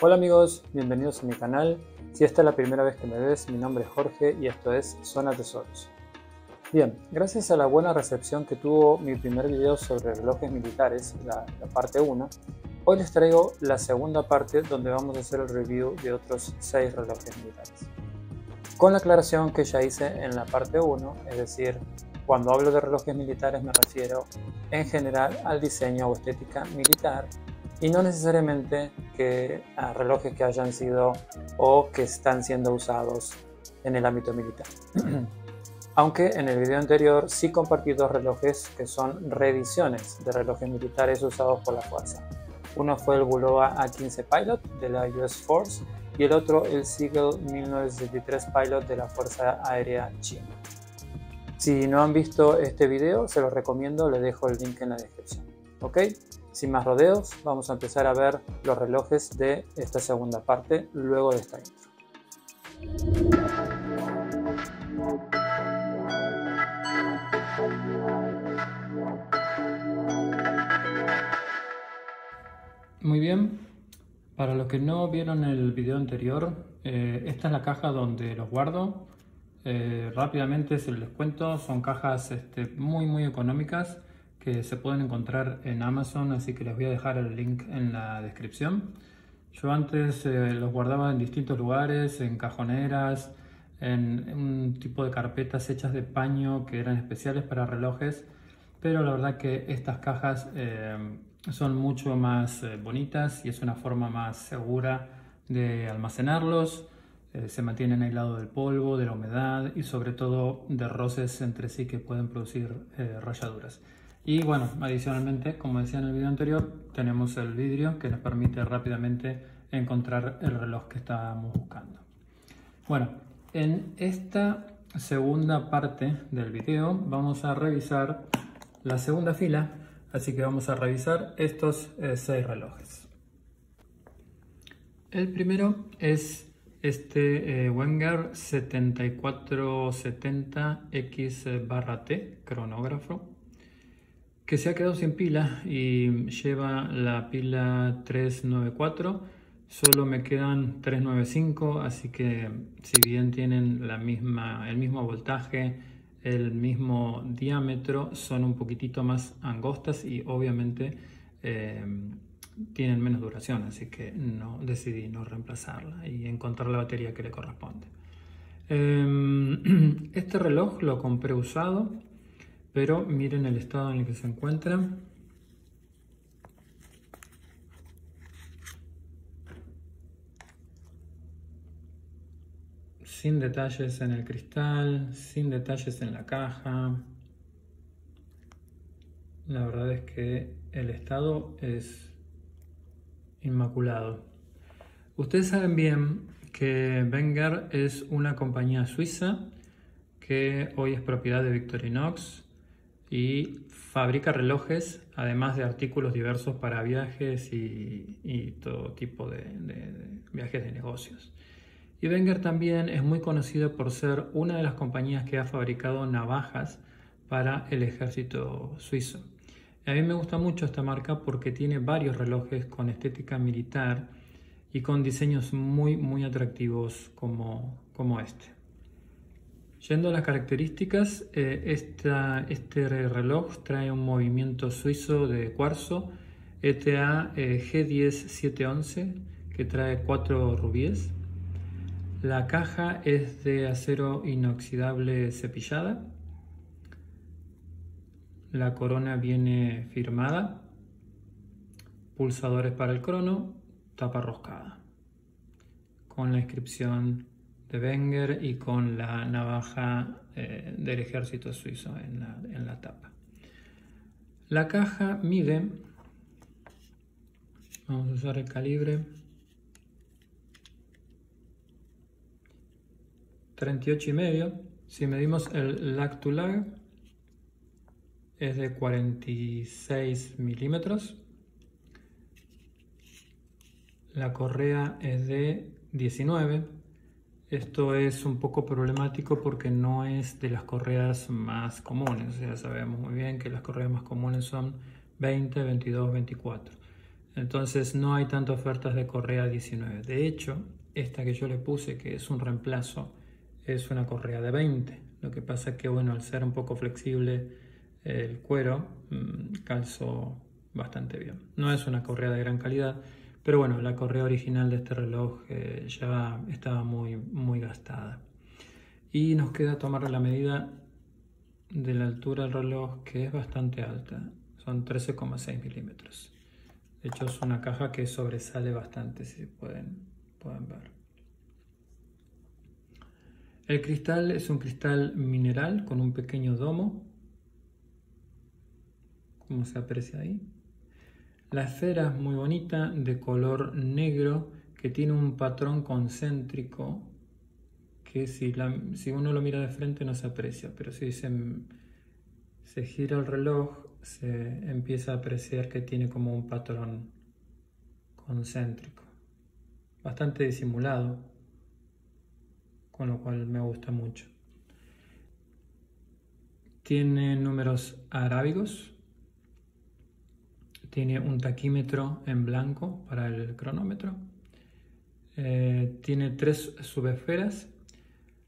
Hola amigos, bienvenidos a mi canal. Si esta es la primera vez que me ves, mi nombre es Jorge y esto es Zona Tesoros. Bien, gracias a la buena recepción que tuvo mi primer video sobre relojes militares, la parte 1, hoy les traigo la segunda parte donde vamos a hacer el review de otros 6 relojes militares. Con la aclaración que ya hice en la parte 1, es decir, cuando hablo de relojes militares me refiero en general al diseño o estética militar y no necesariamente a relojes que hayan sido o que están siendo usados en el ámbito militar. Aunque en el video anterior sí compartí dos relojes que son reediciones de relojes militares usados por la fuerza. Uno fue el Bulova A15 Pilot de la US Force y el otro el Seagull 1963 Pilot de la Fuerza Aérea China. Si no han visto este video, se los recomiendo, les dejo el link en la descripción. ¿Ok? Sin más rodeos, vamos a empezar a ver los relojes de esta segunda parte luego de esta intro. Muy bien, para los que no vieron el video anterior, esta es la caja donde los guardo. Rápidamente se les cuento, son cajas muy económicas que se pueden encontrar en Amazon, así que les voy a dejar el link en la descripción. Yo antes los guardaba en distintos lugares, en cajoneras, en un tipo de carpetas hechas de paño que eran especiales para relojes, pero la verdad que estas cajas son mucho más bonitas y es una forma más segura de almacenarlos. Se mantienen aislados del polvo, de la humedad y sobre todo de roces entre sí que pueden producir rayaduras. Y bueno, adicionalmente, como decía en el video anterior, tenemos el vidrio que nos permite rápidamente encontrar el reloj que estábamos buscando. Bueno, en esta segunda parte del video vamos a revisar la segunda fila, así que vamos a revisar estos 6 relojes. El primero es este Wenger 7470X/T cronógrafo, que se ha quedado sin pila y lleva la pila 394. Solo me quedan 395, así que si bien tienen el mismo voltaje, el mismo diámetro, son un poquitito más angostas y obviamente tienen menos duración, así que decidí no reemplazarla y encontrar la batería que le corresponde. Este reloj lo compré usado, pero miren el estado en el que se encuentra. Sin detalles en el cristal, sin detalles en la caja. La verdad es que el estado es inmaculado. Ustedes saben bien que Wenger es una compañía suiza que hoy es propiedad de Victorinox y fabrica relojes, además de artículos diversos para viajes y todo tipo de viajes de negocios. Y Wenger también es muy conocida por ser una de las compañías que ha fabricado navajas para el ejército suizo. A mí me gusta mucho esta marca porque tiene varios relojes con estética militar y con diseños muy atractivos como este. Yendo a las características, este reloj trae un movimiento suizo de cuarzo ETA G10-711 que trae 4 rubíes. La caja es de acero inoxidable cepillada. La corona viene firmada. Pulsadores para el crono, tapa roscada. Con la inscripción de Wenger y con la navaja del ejército suizo en la tapa. La caja mide, vamos a usar el calibre 38,5. Si medimos el lag to lag es de 46 milímetros. La correa es de 19. Esto es un poco problemático porque no es de las correas más comunes. Ya sabemos muy bien que las correas más comunes son 20, 22, 24. Entonces no hay tantas ofertas de correa 19. De hecho, esta que yo le puse, que es un reemplazo, es una correa de 20. Lo que pasa es que, bueno, al ser un poco flexible el cuero, calzó bastante bien. No es una correa de gran calidad, pero bueno, la correa original de este reloj ya estaba muy gastada. Y nos queda tomar la medida de la altura del reloj, que es bastante alta. Son 13,6 milímetros. De hecho, es una caja que sobresale bastante, si pueden ver. El cristal es un cristal mineral con un pequeño domo, como se aprecia ahí. La esfera es muy bonita, de color negro, que tiene un patrón concéntrico, que si uno lo mira de frente no se aprecia, pero si se gira el reloj, se empieza a apreciar que tiene como un patrón concéntrico, bastante disimulado, con lo cual me gusta mucho. Tiene números arábigos, tiene un taquímetro en blanco para el cronómetro, tiene 3 subesferas.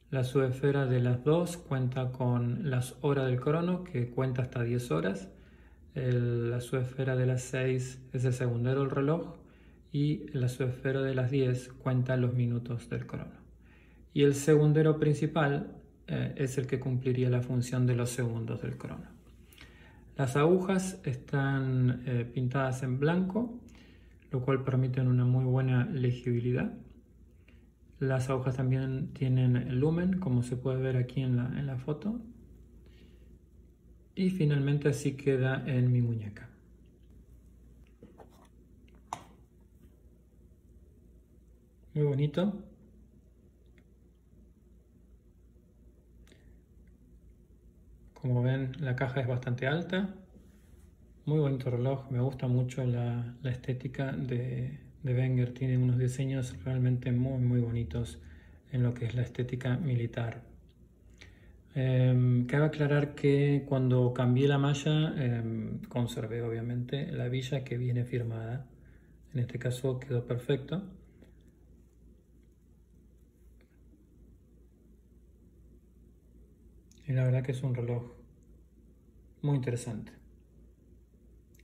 La subesfera de las 2 cuenta con las horas del crono, que cuenta hasta 10 horas. La subesfera de las 6 es el segundero del reloj, y la subesfera de las 10 cuenta los minutos del crono. Y el segundero principal es el que cumpliría la función de los segundos del crono. Las agujas están pintadas en blanco, lo cual permite una muy buena legibilidad. Las agujas también tienen lumen, como se puede ver aquí en la foto. Y finalmente así queda en mi muñeca. Muy bonito. Como ven, la caja es bastante alta. Muy bonito reloj. Me gusta mucho la estética de Wenger. Tiene unos diseños realmente muy bonitos en lo que es la estética militar. Cabe aclarar que cuando cambié la malla, conservé obviamente la hebilla que viene firmada. En este caso quedó perfecto. Y la verdad que es un reloj muy interesante,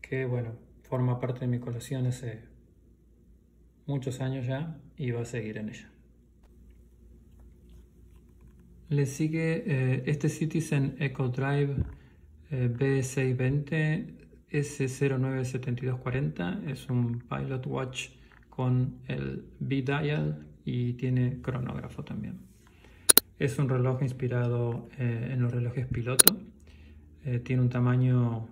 que bueno, forma parte de mi colección hace muchos años ya y va a seguir en ella. Le sigue este Citizen Eco Drive B620 S097240. Es un Pilot Watch con el B-Dial y tiene cronógrafo también. Es un reloj inspirado en los relojes piloto. Tiene un tamaño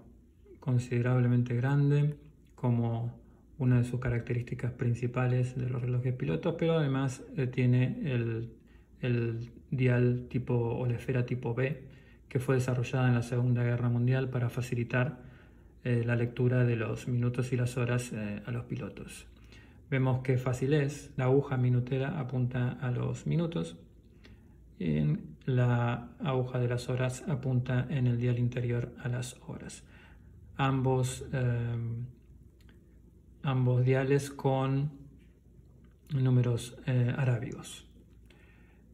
considerablemente grande, como una de sus características principales de los relojes pilotos, pero además tiene el dial tipo, o la esfera tipo B, que fue desarrollada en la Segunda Guerra Mundial para facilitar la lectura de los minutos y las horas a los pilotos. Vemos qué fácil es. La aguja minutera apunta a los minutos y la aguja de las horas apunta en el dial interior a las horas. Ambos diales con números arábigos.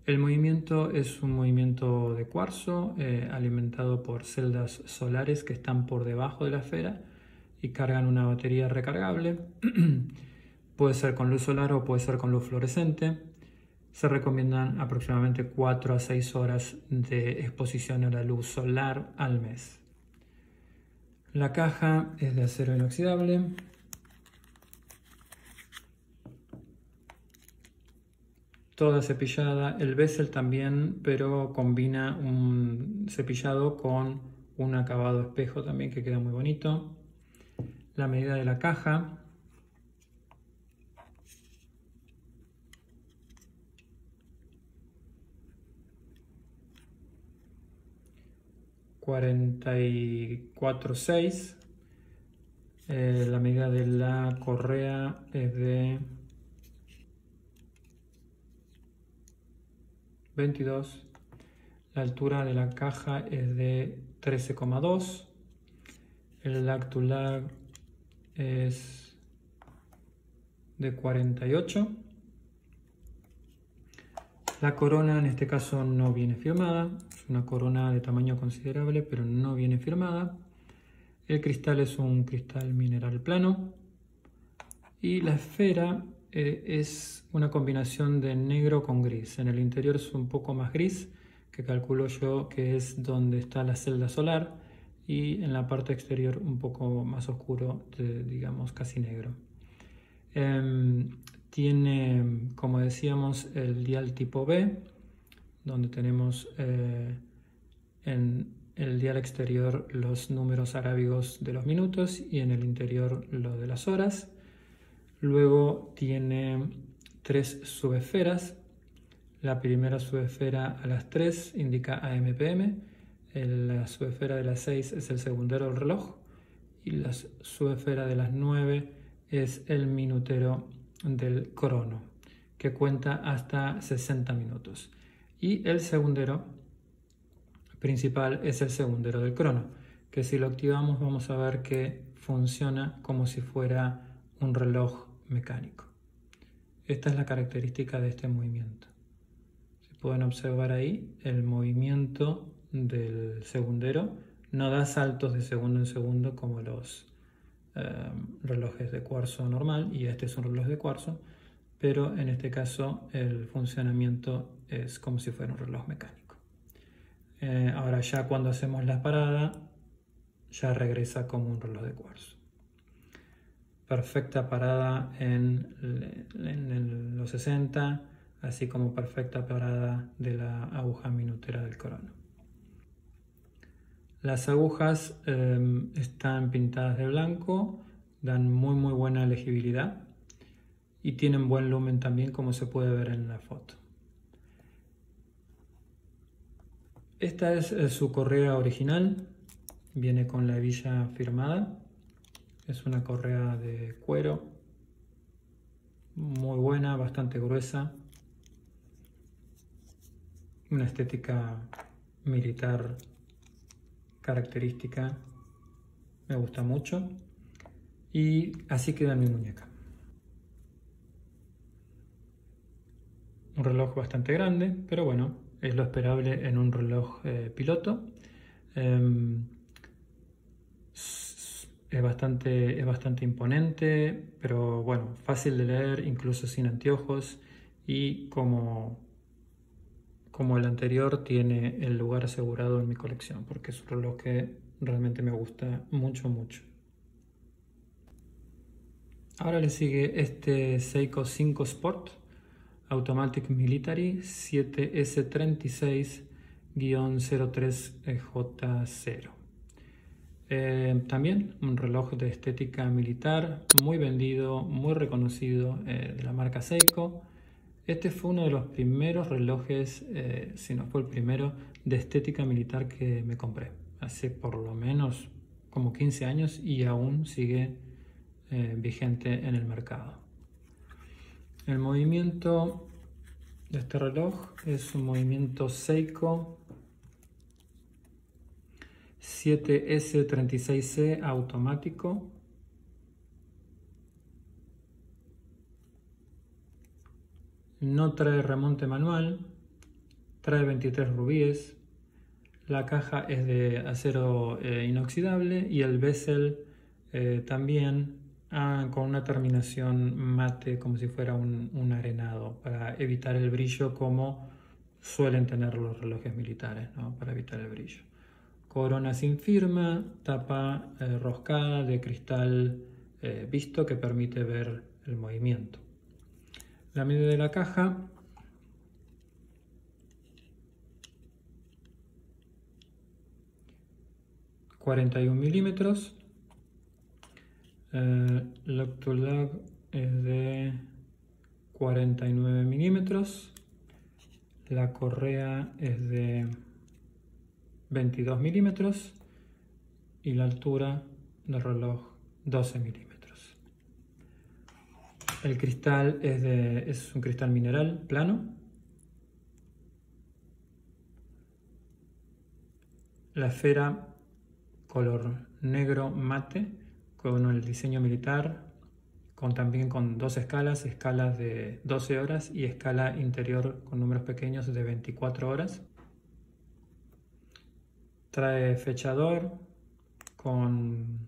El movimiento es un movimiento de cuarzo alimentado por celdas solares que están por debajo de la esfera y cargan una batería recargable. Puede ser con luz solar o puede ser con luz fluorescente. Se recomiendan aproximadamente 4 a 6 horas de exposición a la luz solar al mes. La caja es de acero inoxidable. Toda cepillada, el bezel también, pero combina un cepillado con un acabado espejo también que queda muy bonito. La medida de la caja. ...44,6. La medida de la correa es de 22. La altura de la caja es de 13,2. El lactulag es de 48. La corona en este caso no viene firmada, es una corona de tamaño considerable, pero no viene firmada. El cristal es un cristal mineral plano y la esfera es una combinación de negro con gris. En el interior es un poco más gris, que calculo yo que es donde está la celda solar, y en la parte exterior un poco más oscuro, digamos casi negro. Tiene, como decíamos, el dial tipo B, donde tenemos en el dial exterior los números arábigos de los minutos y en el interior lo de las horas. Luego tiene 3 subesferas. La primera subesfera a las 3 indica AM/PM, la subesfera de las 6 es el segundero del reloj y la subesfera de las 9 es el minutero del crono, que cuenta hasta 60 minutos. Y el segundero principal es el segundero del crono, que si lo activamos vamos a ver que funciona como si fuera un reloj mecánico. Esta es la característica de este movimiento. Si pueden observar ahí, el movimiento del segundero no da saltos de segundo en segundo como los relojes de cuarzo normal, y este es un reloj de cuarzo, pero en este caso el funcionamiento es como si fuera un reloj mecánico. Ahora ya cuando hacemos la parada ya regresa como un reloj de cuarzo. Perfecta parada en los 60, así como perfecta parada de la aguja minutera del crono. Las agujas están pintadas de blanco, dan muy buena legibilidad y tienen buen lumen también, como se puede ver en la foto. Esta es su correa original, viene con la hebilla firmada, es una correa de cuero, muy buena, bastante gruesa, una estética militar característica, me gusta mucho, y así queda mi muñeca. Un reloj bastante grande, pero bueno, es lo esperable en un reloj piloto. Es bastante imponente, pero bueno, fácil de leer incluso sin anteojos, y como el anterior tiene el lugar asegurado en mi colección porque es un reloj que realmente me gusta mucho. Ahora le sigue este Seiko 5 Sport Automatic Military 7S36-03J0. También un reloj de estética militar, muy vendido, muy reconocido, de la marca Seiko. Este fue uno de los primeros relojes, si no fue el primero, de estética militar que me compré. Hace por lo menos como 15 años y aún sigue vigente en el mercado. El movimiento de este reloj es un movimiento Seiko 7S36C automático. No trae remonte manual, trae 23 rubíes, la caja es de acero inoxidable y el bezel también con una terminación mate, como si fuera un arenado, para evitar el brillo como suelen tener los relojes militares, ¿no? Para evitar el brillo. Corona sin firma, tapa roscada de cristal visto que permite ver el movimiento. La medida de la caja ...41 milímetros. Log to log es de 49 milímetros. La correa es de 22 milímetros y la altura del reloj 12 milímetros. El cristal es un cristal mineral plano. La esfera color negro mate con el diseño militar también con dos escalas, escalas de 12 horas y escala interior con números pequeños de 24 horas. Trae fechador con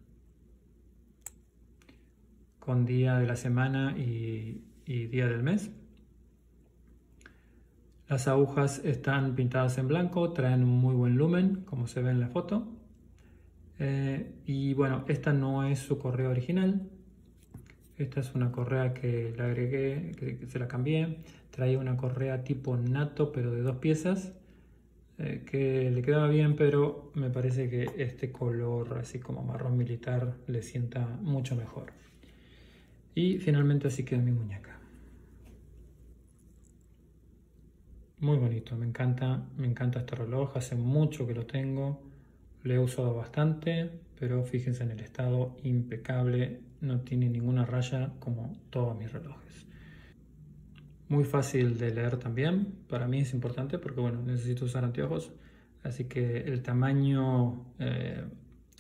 día de la semana y día del mes. Las agujas están pintadas en blanco, traen un muy buen lumen, como se ve en la foto. Y bueno, esta no es su correa original. Esta es una correa que le agregué, que se la cambié. Traía una correa tipo nato, pero de 2 piezas, que le quedaba bien, pero me parece que este color, así como marrón militar, le sienta mucho mejor. Y finalmente así queda mi muñeca. Muy bonito, me encanta este reloj, hace mucho que lo tengo, lo he usado bastante, pero fíjense en el estado, impecable, no tiene ninguna raya como todos mis relojes. Muy fácil de leer también, para mí es importante porque bueno, necesito usar anteojos, así que el tamaño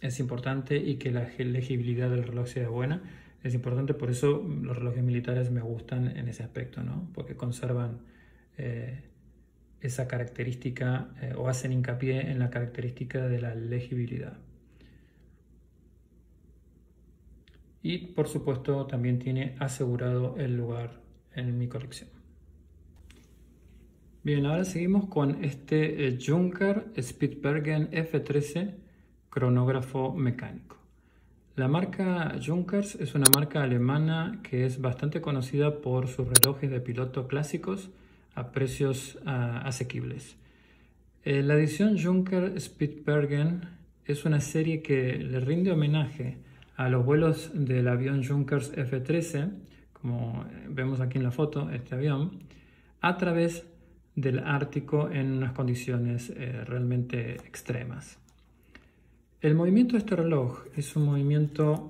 es importante y que la legibilidad del reloj sea buena. Es importante, por eso los relojes militares me gustan en ese aspecto, ¿no? Porque conservan esa característica o hacen hincapié en la característica de la legibilidad. Y por supuesto también tiene asegurado el lugar en mi colección. Bien, ahora seguimos con este Junker Spitsbergen F13 cronógrafo mecánico. La marca Junkers es una marca alemana que es bastante conocida por sus relojes de piloto clásicos a precios asequibles. La edición Junker Spitsbergen es una serie que le rinde homenaje a los vuelos del avión Junkers F-13, como vemos aquí en la foto, este avión, a través del Ártico en unas condiciones realmente extremas. El movimiento de este reloj es un movimiento...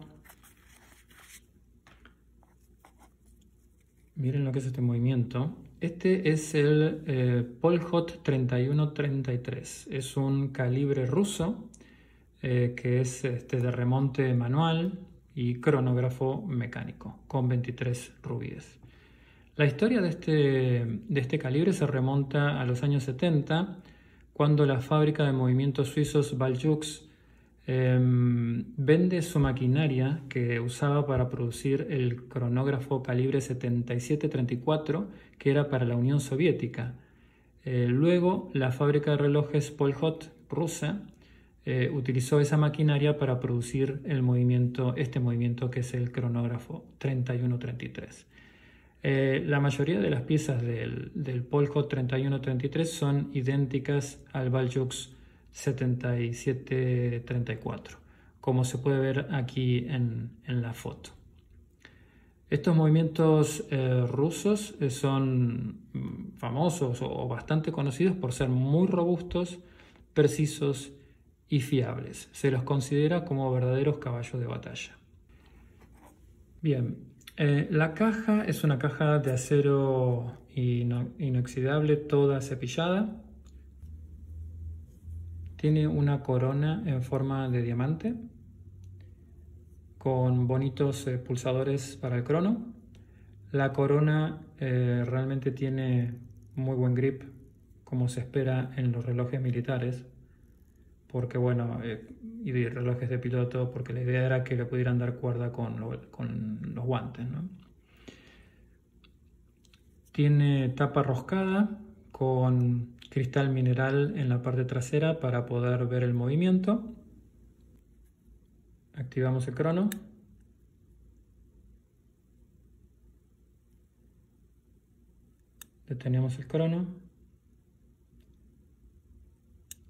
Miren lo que es este movimiento. Este es el Polhot 3133. Es un calibre ruso que es de remonte manual y cronógrafo mecánico con 23 rubíes. La historia de este calibre se remonta a los años 70, cuando la fábrica de movimientos suizos Valjux vende su maquinaria que usaba para producir el cronógrafo calibre 7734, que era para la Unión Soviética. Luego, la fábrica de relojes Polhot rusa utilizó esa maquinaria para producir este movimiento que es el cronógrafo 3133. La mayoría de las piezas del Polhot 3133 son idénticas al Valjux 7734, como se puede ver aquí en la foto. Estos movimientos rusos son famosos o bastante conocidos por ser muy robustos, precisos y fiables. Se los considera como verdaderos caballos de batalla. Bien, la caja es una caja de acero inoxidable, toda cepillada. Tiene una corona en forma de diamante con bonitos pulsadores para el crono. La corona realmente tiene muy buen grip, como se espera en los relojes militares, porque bueno, y de relojes de piloto, porque la idea era que le pudieran dar cuerda con los guantes, ¿no? Tiene tapa roscada con cristal mineral en la parte trasera para poder ver el movimiento. Activamos el crono. Detenemos el crono.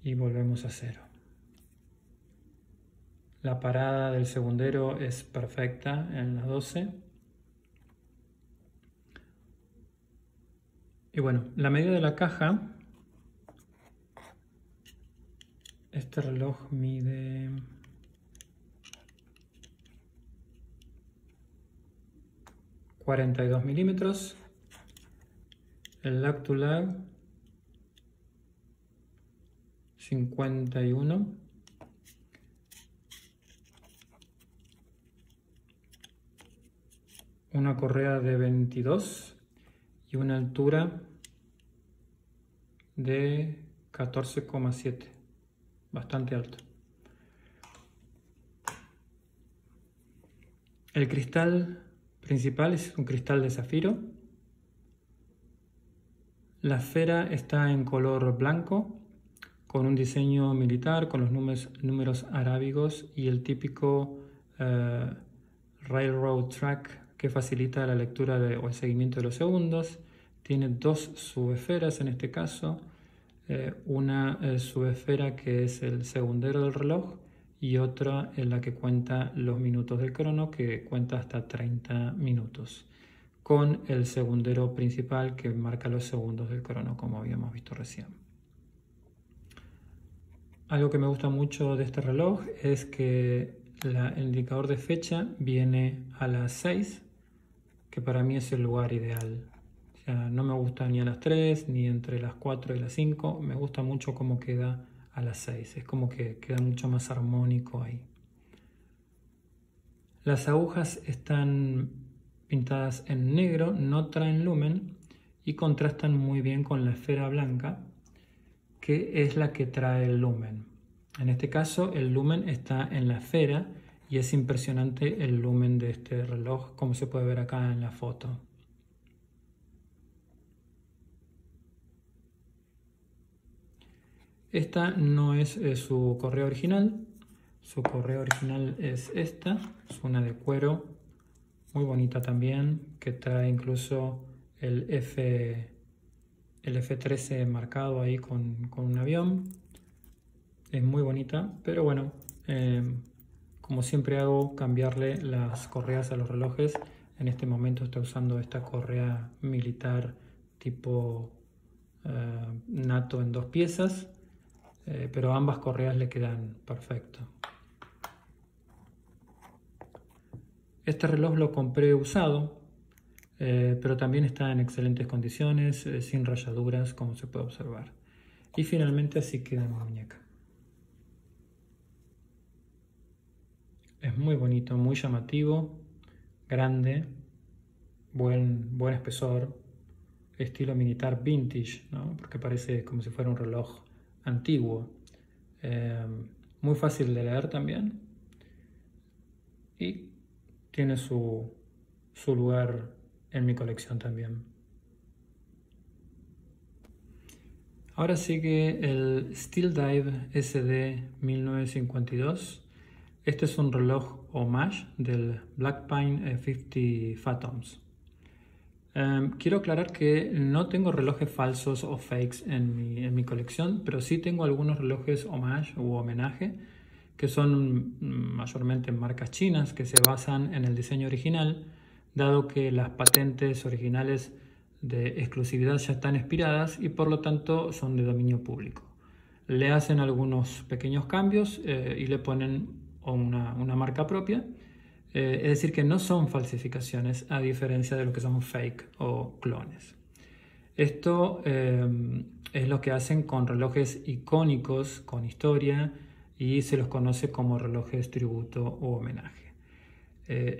Y volvemos a cero. La parada del segundero es perfecta en las 12. Y bueno, la medida de la caja. Este reloj mide 42 milímetros. El Lactulag 51. una correa de 22 y una altura de 14,7, bastante alto. El cristal principal es un cristal de zafiro. La esfera está en color blanco, con un diseño militar, con los números arábigos y el típico railroad track que facilita la lectura o el seguimiento de los segundos. Tiene dos subesferas en este caso, una subesfera que es el segundero del reloj y otra en la que cuenta los minutos del crono, que cuenta hasta 30 minutos, con el segundero principal que marca los segundos del crono, como habíamos visto recién. Algo que me gusta mucho de este reloj es que el indicador de fecha viene a las 6, que para mí es el lugar ideal. O sea, no me gusta ni a las 3, ni entre las 4 y las 5. Me gusta mucho cómo queda a las 6. Es como que queda mucho más armónico ahí. Las agujas están pintadas en negro, no traen lumen y contrastan muy bien con la esfera blanca, que es la que trae el lumen. En este caso el lumen está en la esfera y es impresionante el lumen de este reloj, como se puede ver acá en la foto. Esta no es su correa original. Su correa original es esta, es una de cuero, muy bonita también, que trae incluso el F13 marcado ahí con un avión. Es muy bonita, pero bueno, como siempre hago, cambiarle las correas a los relojes. En este momento estoy usando esta correa militar tipo NATO en 2 piezas, pero ambas correas le quedan perfecto. Este reloj lo compré usado, pero también está en excelentes condiciones, sin rayaduras, como se puede observar. Y finalmente así queda mi muñeca. Es muy bonito, muy llamativo, grande, buen espesor, estilo militar vintage, ¿no? Porque parece como si fuera un reloj antiguo. Muy fácil de leer también y tiene su lugar en mi colección también. Ahora sigue el Steel Dive SD 1952. Este es un reloj homage del Blackpine 50 Fathoms. Quiero aclarar que no tengo relojes falsos o fakes en mi colección, pero sí tengo algunos relojes homage u homenaje, que son mayormente marcas chinas que se basan en el diseño original, dado que las patentes originales de exclusividad ya están expiradas y por lo tanto son de dominio público. Le hacen algunos pequeños cambios y le ponen una marca propia. Es decir, que no son falsificaciones, a diferencia de lo que son fake o clones. Esto es lo que hacen con relojes icónicos, con historia, y se los conoce como relojes tributo o homenaje.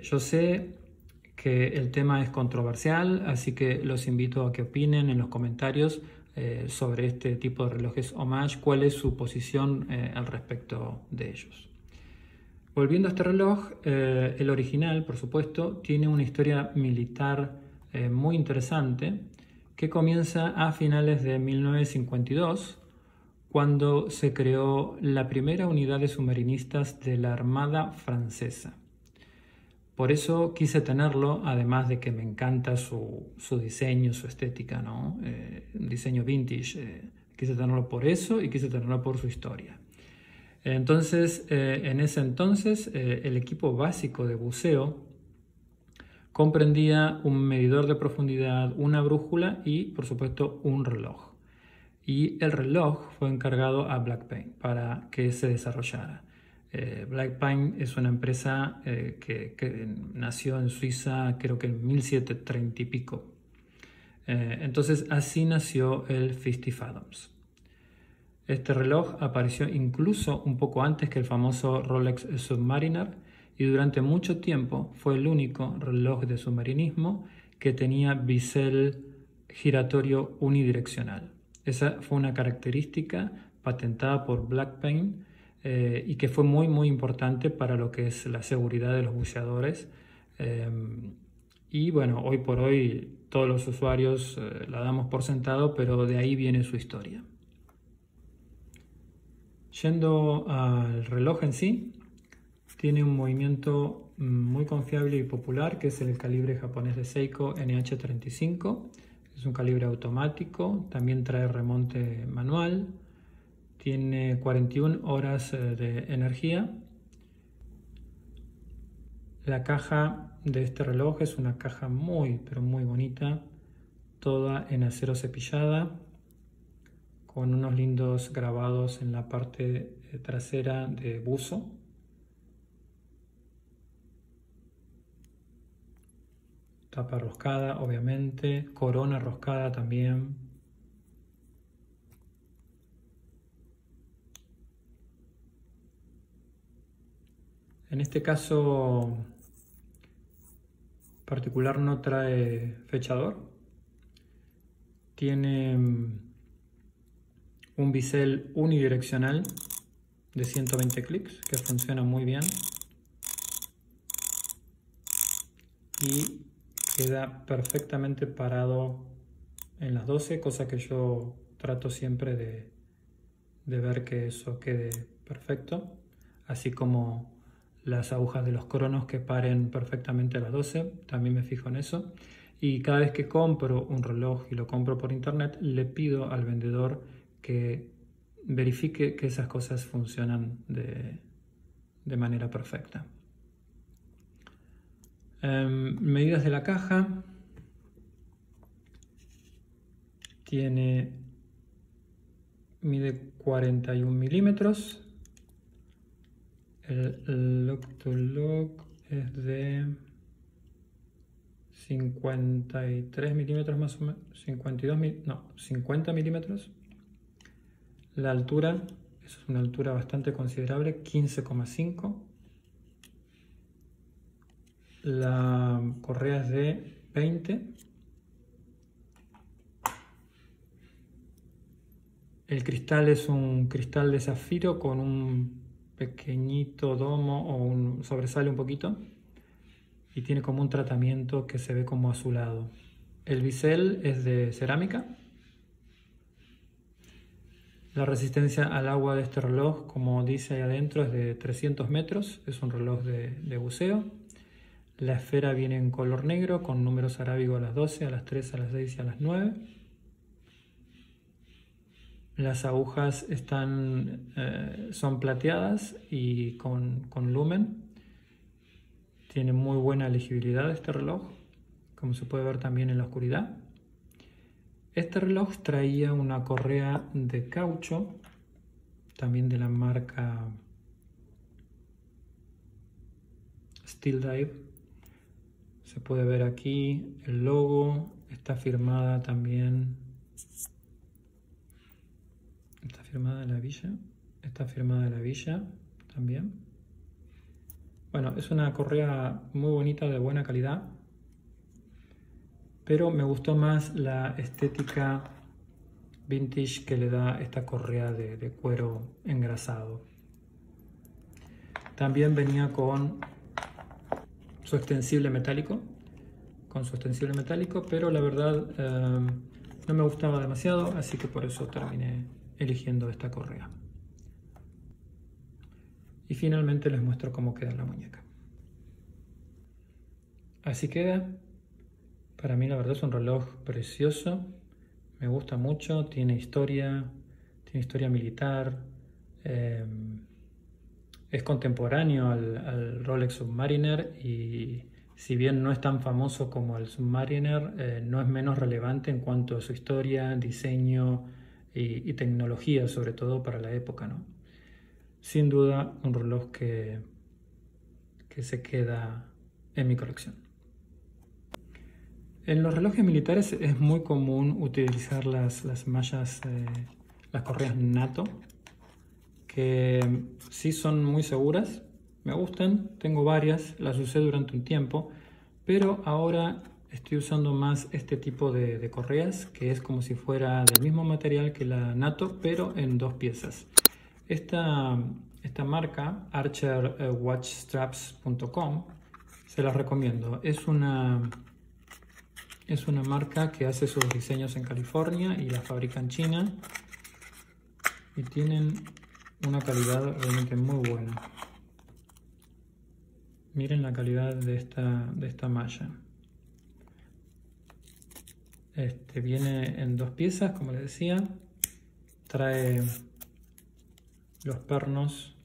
Yo sé que el tema es controversial, así que los invito a que opinen en los comentarios sobre este tipo de relojes homage, cuál es su posición al respecto de ellos. Volviendo a este reloj, el original, por supuesto, tiene una historia militar muy interesante que comienza a finales de 1952, cuando se creó la primera unidad de submarinistas de la Armada Francesa. Por eso quise tenerlo, además de que me encanta su diseño, su estética, ¿no? Un diseño vintage. Quise tenerlo por eso y quise tenerlo por su historia. Entonces, en ese entonces, el equipo básico de buceo comprendía un medidor de profundidad, una brújula y, por supuesto, un reloj. Y el reloj fue encargado a Blackpine para que se desarrollara. Blackpine es una empresa que nació en Suiza, creo que en 1730 y pico. Entonces, así nació el 50 Fathoms. Este reloj apareció incluso un poco antes que el famoso Rolex Submariner y durante mucho tiempo fue el único reloj de submarinismo que tenía bisel giratorio unidireccional. Esa fue una característica patentada por Blackpearl y que fue muy importante para lo que es la seguridad de los buceadores. Y bueno, hoy por hoy todos los usuarios la damos por sentado, pero de ahí viene su historia. Yendo al reloj en sí, tiene un movimiento muy confiable y popular, que es el calibre japonés de Seiko NH35. Es un calibre automático, también trae remonte manual, tiene 41 horas de energía. La caja de este reloj es una caja pero muy bonita, toda en acero cepillada, con unos lindos grabados en la parte trasera de buzo. Tapa roscada, obviamente, corona roscada también. En este caso particular no trae fechador. Tiene un bisel unidireccional de 120 clics que funciona muy bien. Y queda perfectamente parado en las 12, cosa que yo trato siempre de ver que eso quede perfecto, así como las agujas de los cronos que paren perfectamente a las 12, también me fijo en eso. Y cada vez que compro un reloj y lo compro por internet, le pido al vendedor que verifique que esas cosas funcionan de manera perfecta. Medidas de la caja. Mide 41 milímetros. El lock to lock es de 53 milímetros más o menos, 50 milímetros. La altura, eso es una altura bastante considerable, 15,5. La correa es de 20. El cristal es un cristal de zafiro con un pequeñito domo o sobresale un poquito y tiene como un tratamiento que se ve como azulado. El bisel es de cerámica. La resistencia al agua de este reloj, como dice ahí adentro, es de 300 metros. Es un reloj de buceo. La esfera viene en color negro con números arábigos a las 12, a las 13, a las 6 y a las 9. Las agujas son plateadas y con lumen. Tiene muy buena legibilidad este reloj, como se puede ver también en la oscuridad. Este reloj traía una correa de caucho, también de la marca Steel Dive. Se puede ver aquí el logo, está firmada también. Está firmada la villa también. Bueno, es una correa muy bonita, de buena calidad, pero me gustó más la estética vintage que le da esta correa de cuero engrasado. También venía con su extensible metálico, pero la verdad no me gustaba demasiado, así que por eso terminé eligiendo esta correa. Y finalmente les muestro cómo queda la muñeca. Así queda. Para mí la verdad es un reloj precioso, me gusta mucho, tiene historia militar, es contemporáneo al Rolex Submariner y si bien no es tan famoso como el Submariner, no es menos relevante en cuanto a su historia, diseño y tecnología, sobre todo para la época, ¿no? Sin duda un reloj que se queda en mi colección. En los relojes militares es muy común utilizar las mallas, las correas NATO, que sí son muy seguras, me gustan, tengo varias, las usé durante un tiempo, pero ahora estoy usando más este tipo de correas, que es como si fuera del mismo material que la NATO, pero en 2 piezas. Esta marca, archerwatchstraps.com, se las recomiendo. Es una marca que hace sus diseños en California y la fabrica en China. Y tienen una calidad realmente muy buena. Miren la calidad de esta malla. Viene en 2 piezas, como les decía. Trae los pernos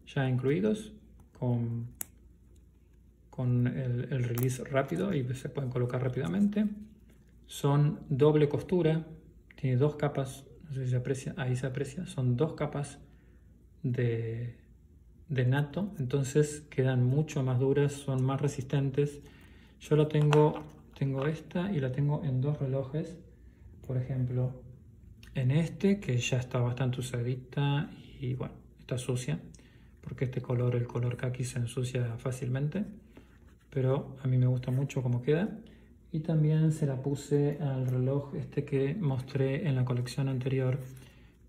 ya incluidos con el release rápido y se pueden colocar rápidamente. Son doble costura, tiene 2 capas, no sé si se aprecia, ahí se aprecia, son 2 capas de NATO, entonces quedan mucho más duras, son más resistentes. Yo la tengo esta y la tengo en 2 relojes, por ejemplo en este que ya está bastante usadita y bueno, está sucia porque el color kaki se ensucia fácilmente, pero a mí me gusta mucho cómo queda. Y también se la puse al reloj que mostré en la colección anterior,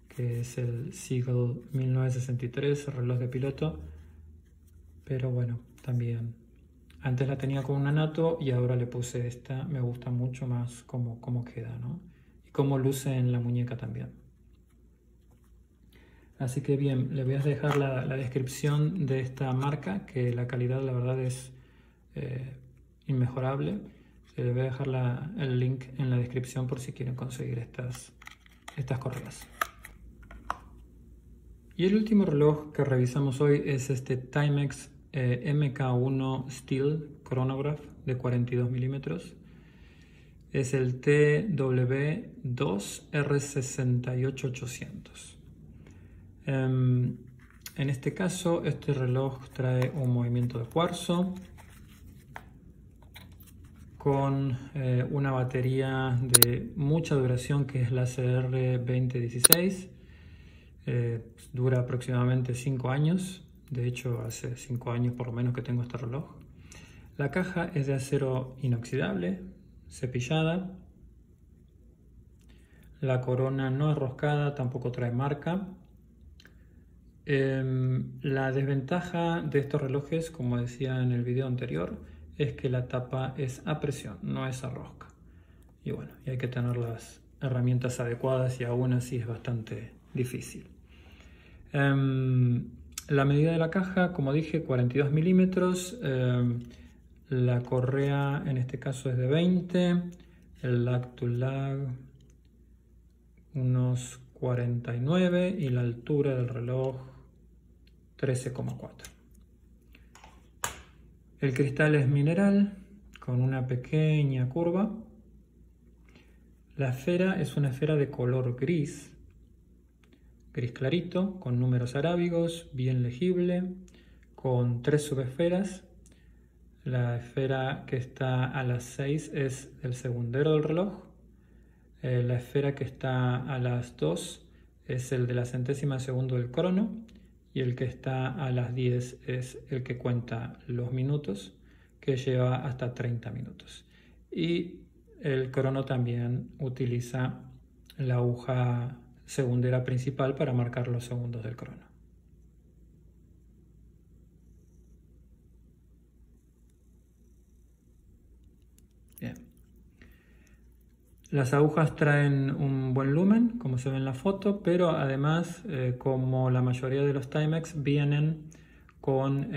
que es el Seagull 1963, reloj de piloto. Pero bueno, también antes la tenía con una NATO y ahora le puse esta. Me gusta mucho más cómo queda, ¿no? Y cómo luce en la muñeca también. Así que bien, les voy a dejar la descripción de esta marca, que la calidad la verdad es inmejorable. Les voy a dejar el link en la descripción por si quieren conseguir estas correas. Y el último reloj que revisamos hoy es este Timex MK1 Steel Chronograph de 42 milímetros. Es el TW2R68800. En este caso, este reloj trae un movimiento de cuarzo con una batería de mucha duración, que es la CR2016. Dura aproximadamente 5 años. De hecho, hace 5 años por lo menos que tengo este reloj. La caja es de acero inoxidable, cepillada. La corona no es roscada, tampoco trae marca. La desventaja de estos relojes, como decía en el video anterior, es que la tapa es a presión, no es a rosca. Y bueno, y hay que tener las herramientas adecuadas y aún así es bastante difícil. La medida de la caja, como dije, 42 milímetros. La correa en este caso es de 20. El lag to lag unos 49 y la altura del reloj 13,4. El cristal es mineral con una pequeña curva. La esfera es una esfera de color gris clarito, con números arábigos, bien legible, con 3 subesferas. La esfera que está a las 6 es el segundero del reloj. La esfera que está a las 2 es el de la centésima de segundo del crono. Y el que está a las 10 es el que cuenta los minutos, que lleva hasta 30 minutos. Y el crono también utiliza la aguja segundera principal para marcar los segundos del crono. Bien. Las agujas traen un buen lumen, como se ve en la foto, pero además, como la mayoría de los Timex, vienen con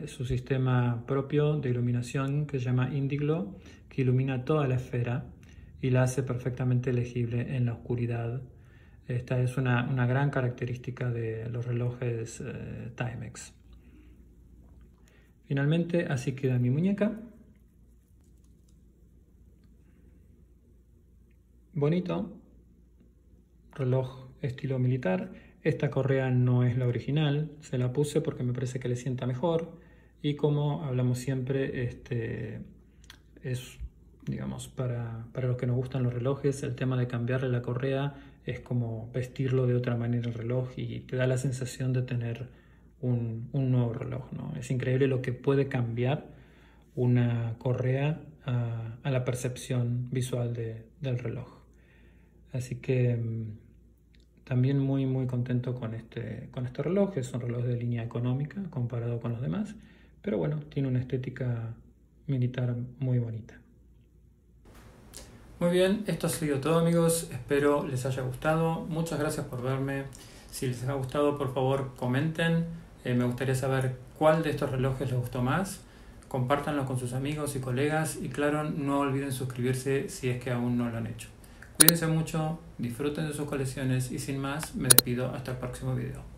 su sistema propio de iluminación que se llama Indiglo, que ilumina toda la esfera y la hace perfectamente legible en la oscuridad. Esta es una gran característica de los relojes Timex. Finalmente, así queda mi muñeca. Bonito. Reloj estilo militar. Esta correa no es la original. Se la puse porque me parece que le sienta mejor. Y como hablamos siempre, es, digamos, para los que nos gustan los relojes, el tema de cambiarle la correa es como vestirlo de otra manera el reloj y te da la sensación de tener un nuevo reloj, ¿no? Es increíble lo que puede cambiar una correa a la percepción visual del reloj. Así que también muy muy contento con este reloj. Es un reloj de línea económica comparado con los demás, pero bueno, tiene una estética militar muy bonita. Muy bien, esto ha sido todo, amigos, espero les haya gustado. Muchas gracias por verme. Si les ha gustado, por favor comenten. Me gustaría saber cuál de estos relojes les gustó más. Compártanlo con sus amigos y colegas y claro, no olviden suscribirse si es que aún no lo han hecho. Cuídense mucho, disfruten de sus colecciones y sin más me despido hasta el próximo video.